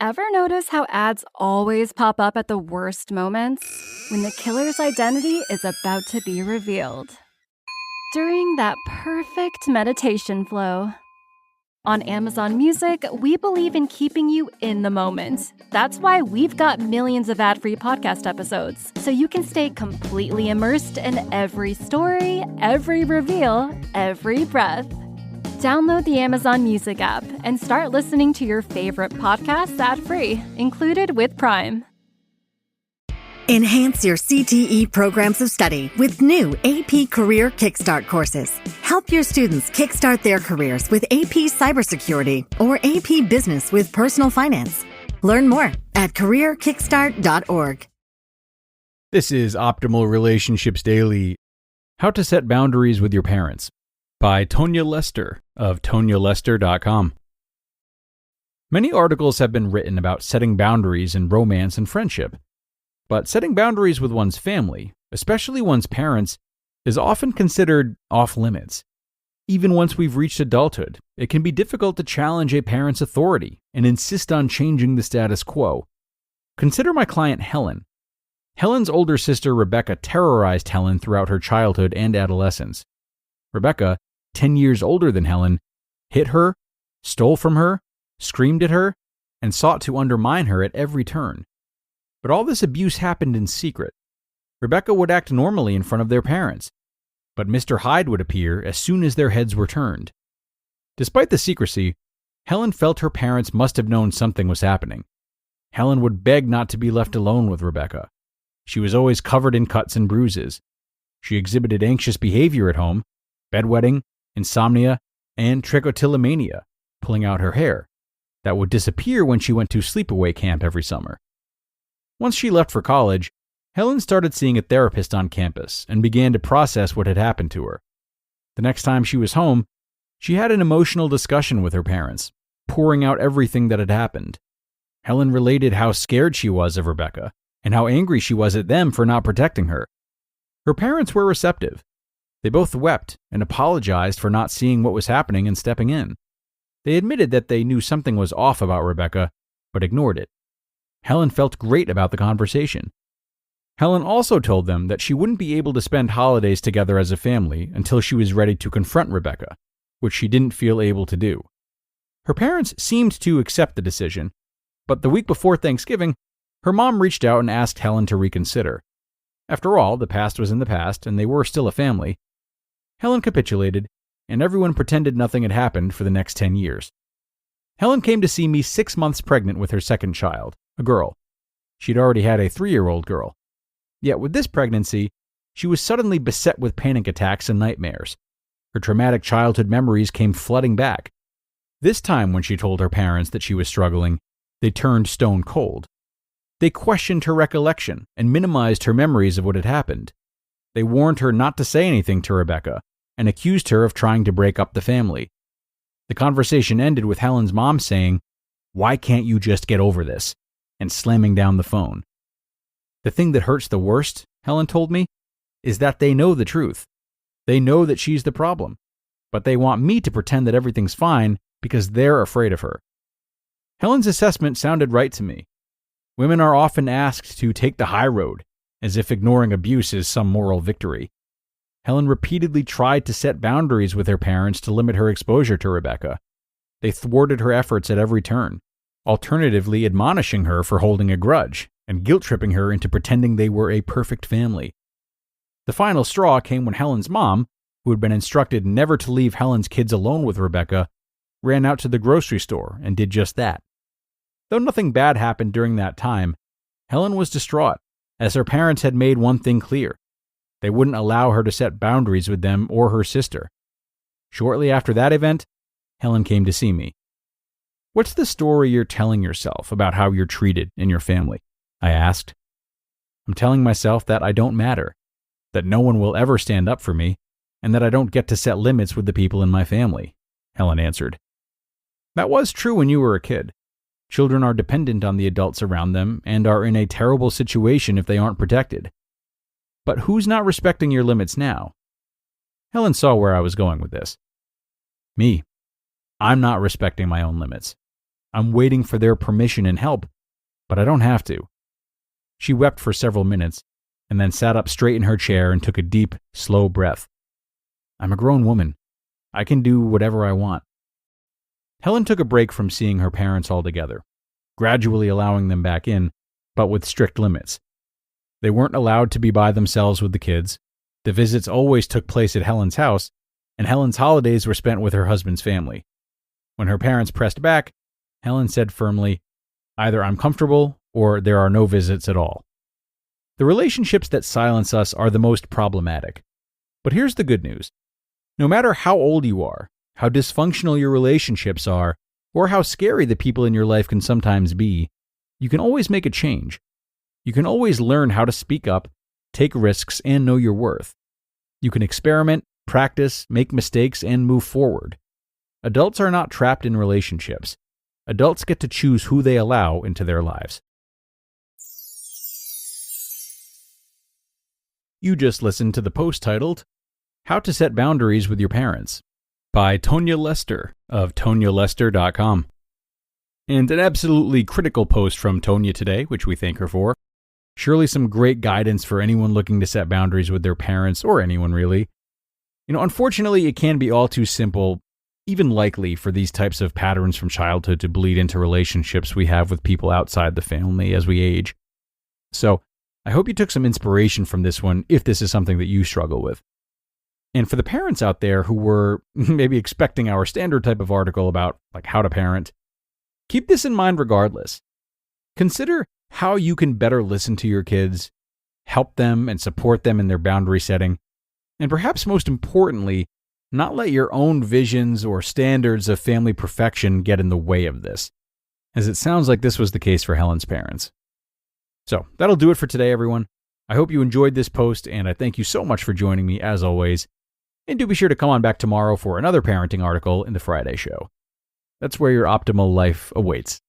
Ever notice how ads always pop up at the worst moments? When the killer's identity is about to be revealed. During that perfect meditation flow. On Amazon Music, we believe in keeping you in the moment. That's why we've got millions of ad-free podcast episodes, so you can stay completely immersed in every story, every reveal, every breath. Download the Amazon Music app and start listening to your favorite podcasts ad-free, included with Prime. Enhance your CTE programs of study with new AP Career Kickstart courses. Help your students kickstart their careers with AP Cybersecurity or AP Business with Personal Finance. Learn more at careerkickstart.org. This is Optimal Relationships Daily. How to Set Boundaries with Your Parents by Tonya Lester of tonyalester.com. Many articles have been written about setting boundaries in romance and friendship. But setting boundaries with one's family, especially one's parents, is often considered off-limits. Even once we've reached adulthood, it can be difficult to challenge a parent's authority and insist on changing the status quo. Consider my client Helen. Helen's older sister Rebecca terrorized Helen throughout her childhood and adolescence. Rebecca, 10 years older than Helen, hit her, stole from her, screamed at her, and sought to undermine her at every turn. But all this abuse happened in secret. Rebecca would act normally in front of their parents, but Mr. Hyde would appear as soon as their heads were turned. Despite the secrecy, Helen felt her parents must have known something was happening. Helen would beg not to be left alone with Rebecca. She was always covered in cuts and bruises. She exhibited anxious behavior at home, bedwetting, insomnia, and trichotillomania, pulling out her hair, that would disappear when she went to sleepaway camp every summer. Once she left for college, Helen started seeing a therapist on campus and began to process what had happened to her. The next time she was home, she had an emotional discussion with her parents, pouring out everything that had happened. Helen related how scared she was of Rebecca and how angry she was at them for not protecting her. Her parents were receptive. They both wept and apologized for not seeing what was happening and stepping in. They admitted that they knew something was off about Rebecca, but ignored it. Helen felt great about the conversation. Helen also told them that she wouldn't be able to spend holidays together as a family until she was ready to confront Rebecca, which she didn't feel able to do. Her parents seemed to accept the decision, but the week before Thanksgiving, her mom reached out and asked Helen to reconsider. After all, the past was in the past, and they were still a family. Helen capitulated, and everyone pretended nothing had happened for the next 10 years. Helen came to see me 6 months pregnant with her second child, a girl. She'd already had a 3-year-old girl. Yet with this pregnancy, she was suddenly beset with panic attacks and nightmares. Her traumatic childhood memories came flooding back. This time when she told her parents that she was struggling, they turned stone cold. They questioned her recollection and minimized her memories of what had happened. They warned her not to say anything to Rebecca and accused her of trying to break up the family. The conversation ended with Helen's mom saying, "Why can't you just get over this?" and slamming down the phone. The thing that hurts the worst, Helen told me, is that they know the truth. They know that she's the problem, but they want me to pretend that everything's fine because they're afraid of her. Helen's assessment sounded right to me. Women are often asked to take the high road, as if ignoring abuse is some moral victory. Helen repeatedly tried to set boundaries with her parents to limit her exposure to Rebecca. They thwarted her efforts at every turn, alternatively admonishing her for holding a grudge and guilt-tripping her into pretending they were a perfect family. The final straw came when Helen's mom, who had been instructed never to leave Helen's kids alone with Rebecca, ran out to the grocery store and did just that. Though nothing bad happened during that time, Helen was distraught, as her parents had made one thing clear. They wouldn't allow her to set boundaries with them or her sister. Shortly after that event, Helen came to see me. "What's the story you're telling yourself about how you're treated in your family?" I asked. "I'm telling myself that I don't matter, that no one will ever stand up for me, and that I don't get to set limits with the people in my family," Helen answered. That was true when you were a kid. Children are dependent on the adults around them and are in a terrible situation if they aren't protected. But who's not respecting your limits now? Helen saw where I was going with this. Me. I'm not respecting my own limits. I'm waiting for their permission and help, but I don't have to." She wept for several minutes and then sat up straight in her chair and took a deep, slow breath. "I'm a grown woman. I can do whatever I want." Helen took a break from seeing her parents altogether, gradually allowing them back in, but with strict limits. They weren't allowed to be by themselves with the kids. The visits always took place at Helen's house, and Helen's holidays were spent with her husband's family. When her parents pressed back, Helen said firmly, "Either I'm comfortable or there are no visits at all." The relationships that silence us are the most problematic. But here's the good news. No matter how old you are, how dysfunctional your relationships are, or how scary the people in your life can sometimes be, you can always make a change. You can always learn how to speak up, take risks, and know your worth. You can experiment, practice, make mistakes, and move forward. Adults are not trapped in relationships. Adults get to choose who they allow into their lives. You just listened to the post titled, "How to Set Boundaries with Your Parents" by Tonya Lester of TonyaLester.com. And an absolutely critical post from Tonya today, which we thank her for. Surely some great guidance for anyone looking to set boundaries with their parents, or anyone really. Unfortunately, it can be all too simple, even likely, for these types of patterns from childhood to bleed into relationships we have with people outside the family as we age. So, I hope you took some inspiration from this one if this is something that you struggle with. And for the parents out there who were maybe expecting our standard type of article about how to parent, keep this in mind regardless. Consider how you can better listen to your kids, help them and support them in their boundary setting, and perhaps most importantly, not let your own visions or standards of family perfection get in the way of this, as it sounds like this was the case for Helen's parents. So that'll do it for today, everyone. I hope you enjoyed this post, and I thank you so much for joining me as always. And do be sure to come on back tomorrow for another parenting article in the Friday show. That's where your optimal life awaits.